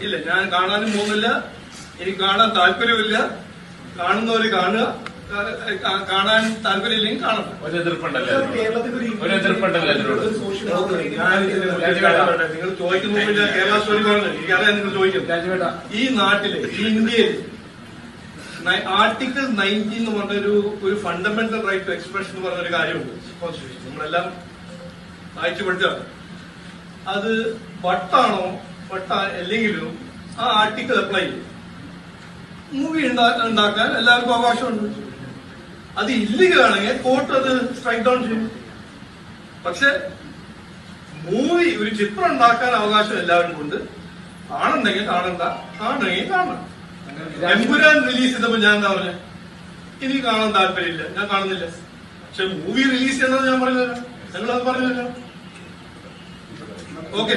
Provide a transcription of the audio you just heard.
ഇല്ല, ഞാൻ കാണാനും പോകുന്നില്ല, എനിക്ക് കാണാൻ താല്പര്യമില്ല. കാണുന്നവര് കാണുക, കാണാൻ താല്പര്യമില്ലെങ്കിൽ കാണണം. നിങ്ങൾ ചോദിക്കുന്നില്ല കേരള സ്റ്റോറി കാണുന്നത് എനിക്കറിയാം. നിങ്ങൾ ചോദിക്കുന്നത് ഈ നാട്ടില്, ഈ ഇന്ത്യയിൽ ആർട്ടിക്കിൾ 19 എന്ന് പറഞ്ഞൊരു ഫണ്ടമെന്റൽ റൈറ്റ് ടു എക്സ്പ്രഷൻ എന്ന് പറഞ്ഞൊരു കാര്യമുണ്ട് കോൺസ്റ്റിറ്റ്യൂഷൻ. നമ്മളെല്ലാം വായിച്ചു പഠിച്ചാണ്. അത് വട്ടാണോ അല്ലെങ്കിലും ആ ആർട്ടിക്കിൾ അപ്ലൈ ചെയ്യും. മൂവി ഉണ്ടാക്കാൻ എല്ലാവർക്കും അവകാശമുണ്ട്. അത് ഇല്ലീഗൽ ആണെങ്കിൽ കോർട്ട് അത് സ്ട്രൈക്ക് ഡൗൺ ചെയ്യും. പക്ഷെ മൂവി, ഒരു ചിത്രം ഉണ്ടാക്കാൻ അവകാശം എല്ലാവരും കൊണ്ട്. കാണുന്നെങ്കിൽ കാണണ്ട, കാണണമെങ്കിൽ കാണണം. എമ്പുരാൻ റിലീസ് ചെയ്തപ്പോ ഞാൻ എന്താ പറഞ്ഞത്? എനിക്ക് കാണാൻ താല്പര്യമില്ല, ഞാൻ കാണുന്നില്ല. പക്ഷെ മൂവി റിലീസ് ചെയ്യണമെന്ന് ഞാൻ പറഞ്ഞല്ലോ, ഞങ്ങളത് പറഞ്ഞല്ലോ.